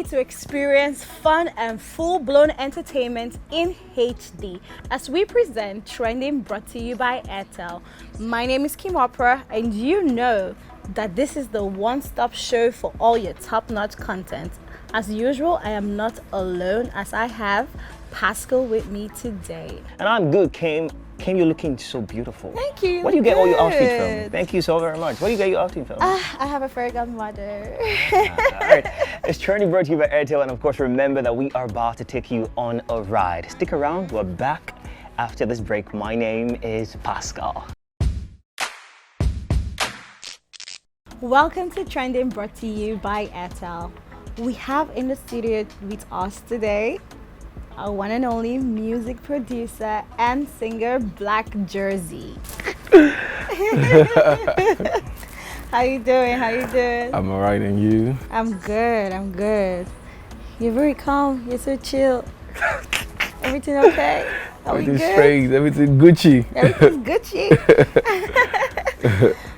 ready to experience fun and full-blown entertainment in HD as we present Trending, brought to you by Airtel. My name is Kim Opera, and you know that this is the one-stop show for all your top-notch content. As usual, I am not alone as I have Pascal with me today. And I'm good, Kim. Kim, you're looking so beautiful. Thank you. Where do you get all your outfits from? Thank you so very much. Where do you get your outfit from? I have a fairy godmother. Alright, it's Trending, brought to you by Airtel, and of course remember that we are about to take you on a ride. Stick around, we're back after this break. My name is Pascal. Welcome to Trending, brought to you by Airtel. We have in the studio with us today our one and only music producer and singer Blaq Jerzee. How you doing? How you doing? I'm alright, and you? I'm good. You're very calm. You're so chill. Everything okay? Are we Everything's good? straight, everything Gucci. Everything's Gucci.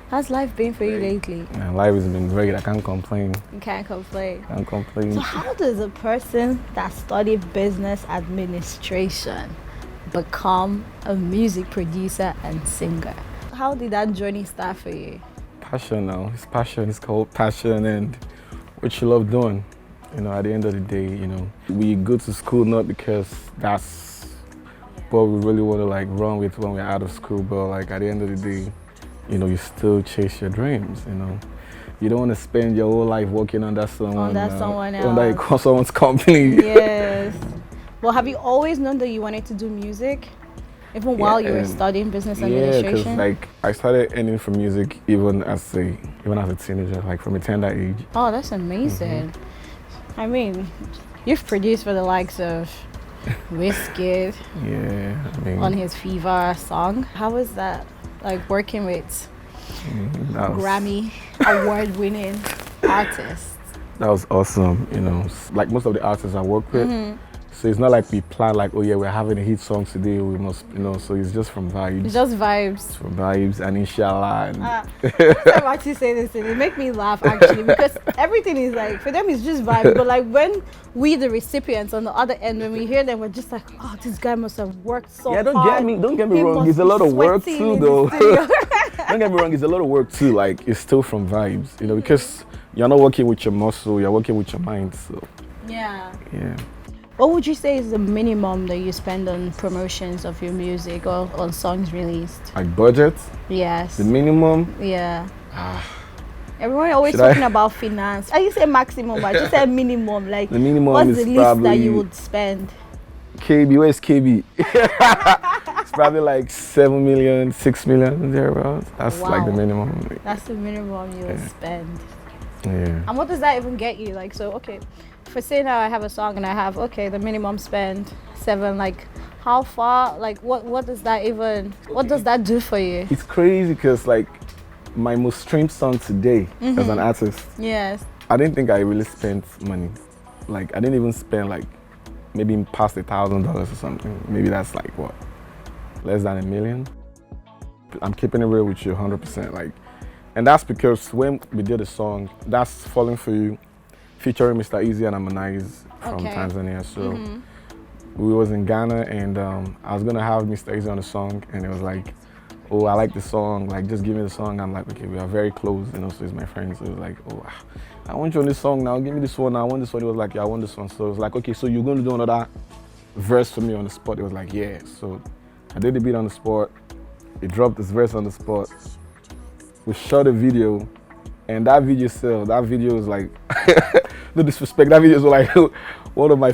How's life been for you lately? Man, life has been great. I can't complain. You can't complain. Can't complain. So how does a person that studied business administration become a music producer and singer? How did that journey start for you? Passion now. It's passion. It's called passion, and what you love doing. You know, at the end of the day, you know, we go to school not because that's what we really want to like run with when we're out of school, but like at the end of the day, you know, you still chase your dreams, you know. You don't want to spend your whole life working under someone, under someone's company. Yes. Well, have you always known that you wanted to do music? Even while you were studying business administration? Yeah, because like I started earning from music even as a teenager, like from a tender age. Oh, that's amazing. I mean, you've produced for the likes of Wizkid on his Fever song. How was that? Like working with Grammy award-winning artists. That was awesome, you know. Like most of the artists I work with, so it's not like we plan like, oh yeah, we're having a hit song today, we must, you know. So it's just from vibes. It's just vibes. It's from vibes and inshallah. And I'm actually saying this, and it make me laugh actually because everything is like for them it's just vibes, but like when we the recipients on the other end, when we hear them, we're just like, oh, this guy must have worked so hard. Don't get me wrong. It's a lot of work too, though. Don't get me wrong. It's a lot of work too. Like it's still from vibes, you know, because you're not working with your muscle, you're working with your mind. So yeah. What would you say is the minimum that you spend on promotions of your music or on songs released? Like budget? Yes. The minimum? Yeah. Everyone always talking about finance. I didn't say maximum, but I just said minimum. Like, the minimum what's is the least that you would spend? KB, where's KB? It's probably like 7 million, 6 million, thereabouts. That's like the minimum. That's the minimum you would spend. Yeah. And what does that even get you? Like, so, okay, for say now I have a song and I have, okay, the minimum spend 7, like, how far, like, what does that even, what does that do for you? It's crazy because, like, my most streamed song today as an artist. Yes. I didn't think I really spent money. Like, I didn't even spend, like, maybe past $1,000 or something. Maybe that's, like, what, less than $1 million? I'm keeping it real with you 100%. Like, and that's because when we did a song, that's Falling For You, featuring Mr. Easy and Harmonize from Tanzania. So we was in Ghana, and I was gonna have Mr. Easy on the song, and it was like, oh, I like the song, like just give me the song. I'm like, okay, we are very close, you know, so he's my friend. So it was like, oh, I want you on this song now, give me this one, I want this one. He was like, yeah, I want this one. So it was like, okay, so you're gonna do another verse for me on the spot? It was like, yeah. So I did the beat on the spot, he dropped this verse on the spot. We shot a video, and that video was like, no disrespect, that video was like one of my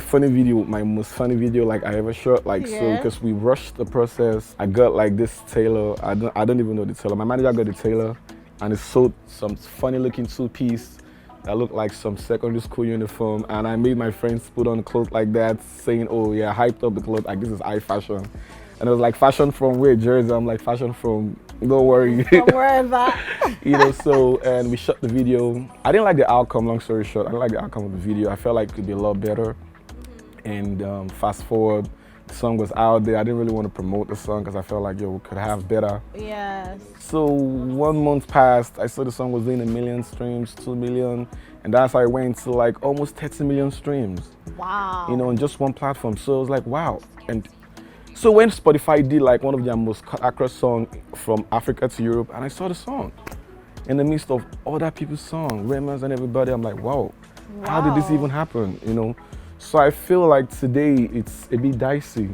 most funny video like I ever shot. Like, so because we rushed the process, I got like this tailor, I don't even know the tailor. My manager got the tailor, and it sewed some funny looking 2-piece that looked like some secondary school uniform, and I made my friends put on clothes like that, saying, oh yeah, hyped up the clothes, like this is high fashion. And it was like, fashion from where? Jersey. I'm like, fashion from, don't worry. From wherever. You know, so, and we shot the video. I didn't like the outcome, long story short. I didn't like the outcome of the video. I felt like it could be a lot better. And fast forward the song was out there. I didn't really want to promote the song because I felt like, yo, we could have better. Yes. So 1 month passed, I saw the song was doing 1 million streams, 2 million, and that's how I went to like almost 30 million streams. Wow. You know, on just one platform. So I was like, wow. And so when Spotify did like one of their most cut across song from Africa to Europe, and I saw the song in the midst of other people's songs, Rema's and everybody, I'm like, wow, how did this even happen? You know, so I feel like today it's a bit dicey.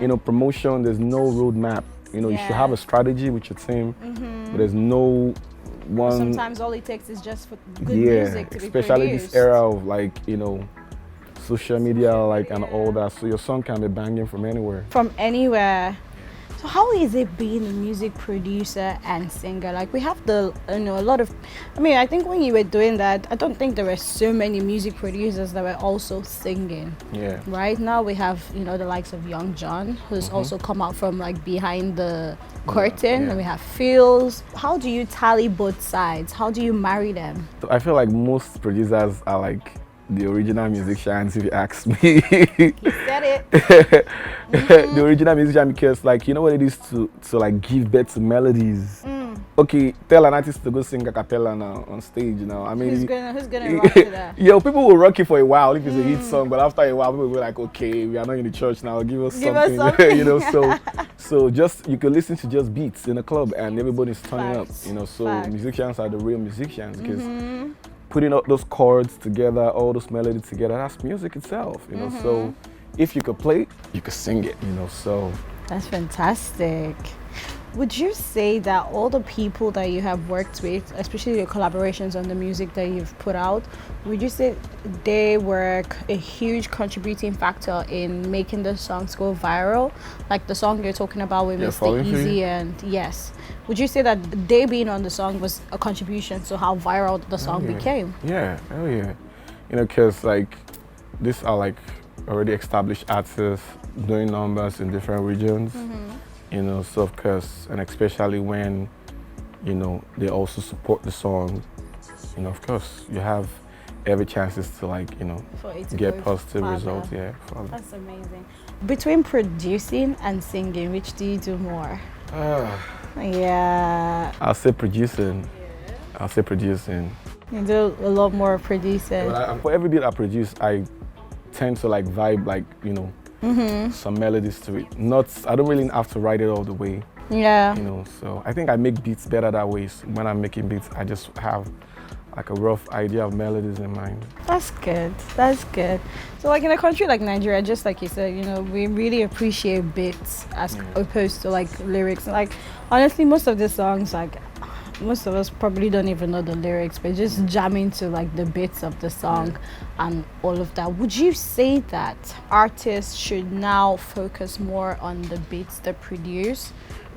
You know, promotion, there's no roadmap. You know, you should have a strategy with your team, but there's no one. Sometimes all it takes is just for good music to be especially produced. this era of like, you know, social media, like, and all that. So your song can be banging from anywhere. From anywhere. So how is it being a music producer and singer? Like we have the, you know, a lot of, I mean, I think when you were doing that, I don't think there were so many music producers that were also singing. Yeah. Right now we have, you know, the likes of Young John, who's also come out from like behind the curtain, and we have Fields. How do you tally both sides? How do you marry them? So I feel like most producers are like the original musicians, if you ask me. You said it. The original musician, because like, you know what it is to like give birth to melodies. Okay, tell an artist to go sing a cappella now on stage now. I mean, Who's gonna rock to that? Yo, people will rock it for a while if it's a hit song, but after a while, people will be like, okay, we are not in the church now. Give us something. You know, so just you can listen to just beats in a club and everybody's turning up. You know, so musicians are the real musicians because putting up those chords together, all those melodies together, that's music itself. You know, so if you could play it, you could sing it. You know, so that's fantastic. Would you say that all the people that you have worked with, especially your collaborations on the music that you've put out, would you say they were a huge contributing factor in making the songs go viral? Like the song you're talking about with Mr. Easy and yes. Would you say that they being on the song was a contribution to how viral the song became? Yeah, hell yeah. You know, because like these are like already established artists doing numbers in different regions. You know, so of course, and especially when, you know, they also support the song, you know, of course, you have every chances to like, you know, get positive results. Yeah. That's amazing. Between producing and singing, which do you do more? Yeah. I'll say producing. I'll say producing. You do a lot more producing. For every beat I produce, I tend to like vibe, like, you know, some melodies to it. I don't really have to write it all the way. Yeah. You know, so I think I make beats better that way. So when I'm making beats, I just have like a rough idea of melodies in mind. That's good. That's good. So like in a country like Nigeria, just like you said, you know, we really appreciate beats as opposed to like lyrics. Like honestly, most of the songs, like most of us probably don't even know the lyrics, but just jamming to like the bits of the song and all of that. Would you say that artists should now focus more on the beats they produce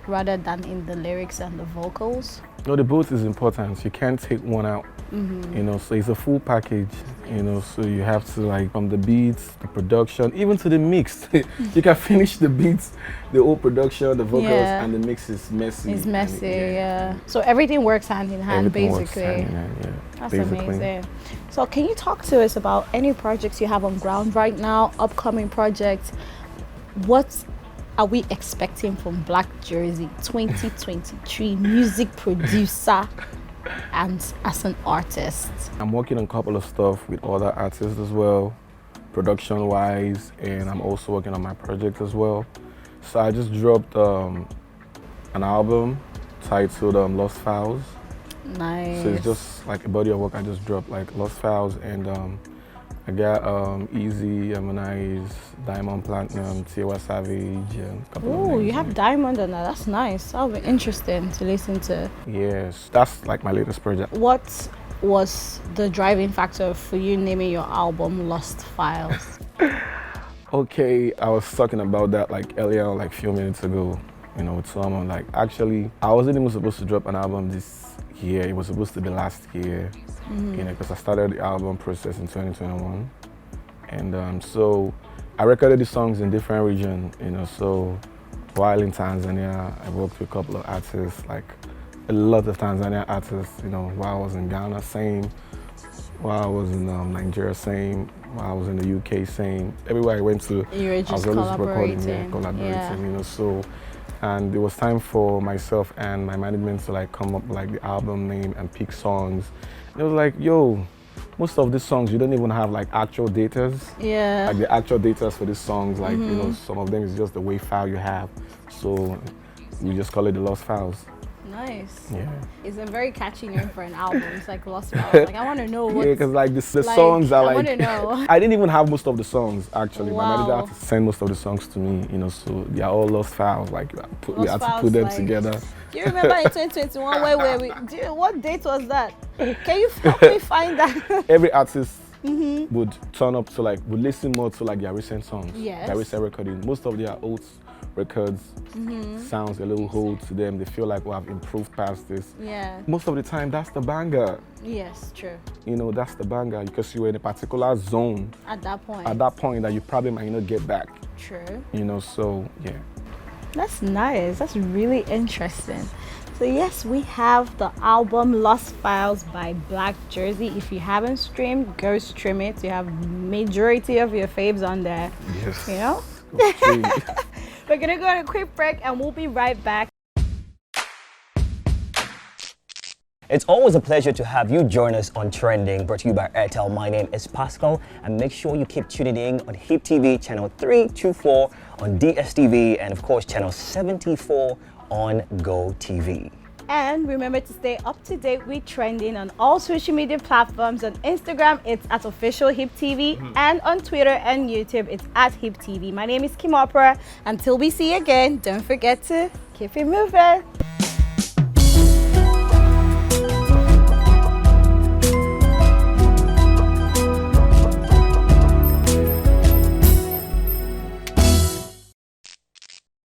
rather than in the lyrics and the vocals? No, the both is important. You can't take one out. You know, so it's a full package, you know, so you have to like from the beats, the production, even to the mix. You can finish the beats, the whole production, the vocals, and the mix is messy. It's messy, So everything works hand in hand, everything basically. Works hand in hand, That's basically. amazing. So can you talk to us about any projects you have on ground right now, upcoming projects? What are we expecting from Blaq Jerzee 2023 music producer and as an artist? I'm working on a couple of stuff with other artists as well, production wise, and I'm also working on my project as well. So I just dropped an album titled Lost Files. Nice. So it's just like a body of work I just dropped, like Lost Files, and I got Easy, Emonize, Diamond Platinum, Tiwa Savage, and a couple of Oh, names. you have Diamond on that. That's nice. That'll be interesting to listen to. Yes, that's like my latest project. What was the driving factor for you naming your album Lost Files? Okay, I was talking about that like earlier, like a few minutes ago, you know, with someone. Like actually, I wasn't even supposed to drop an album this year. It was supposed to be last year, you know, because I started the album process in 2021. And so I recorded the songs in different regions, you know, so while in Tanzania, I worked with a couple of artists, like a lot of Tanzania artists, you know, while I was in Ghana, same. While I was in Nigeria, same. I was in the UK saying, everywhere I went to, You were I just was always recording, collaborating. collaborating, Yeah. you know, so, and it was time for myself and my management to like come up with like the album name and pick songs. It was like, yo, most of these songs, you don't even have like actual datas. Yeah. Like the actual datas for these songs, like, you know, some of them is just the WAV file you have. So we just call it the lost files. Nice. Yeah. It's a very catchy name for an album. It's like Lost Files. Like, I want to know what. Yeah, because like the like, songs are I like. wanna know. I didn't even have most of the songs actually. My Wow. manager had to send most of the songs to me, you know, so they are all lost files. Like we had to Files, put them like- together. Do you remember in 2021 where we? What date was that? Can you help me find that? Every artist would turn up to like would listen more to like their recent songs, Yes. their recent recording. Most of their old records sounds a little old to them. They feel like, well, I've improved past this. Yeah. Most of the time, that's the banger. Yes, true. You know, that's the banger because you were in a particular zone At that point. at that point that you probably might not get back. True. You know, so yeah. That's nice. That's really interesting. So yes, we have the album Lost Files by Blaq, Jerzee. If you haven't streamed, go stream it. You have majority of your faves on there. Yes. You know? Go stream. We're gonna go on a quick break and we'll be right back. It's always a pleasure to have you join us on Trending, brought to you by Airtel. My name is Pascal, and make sure you keep tuning in on HIPTV channel 324, on DSTV, and of course channel 74 on Go TV. And remember to stay up to date with Trending on all social media platforms. On Instagram, it's at official HIPTV, and on Twitter and YouTube, it's at HIPTV. My name is Kim Opera. Until we see you again, don't forget to keep it moving.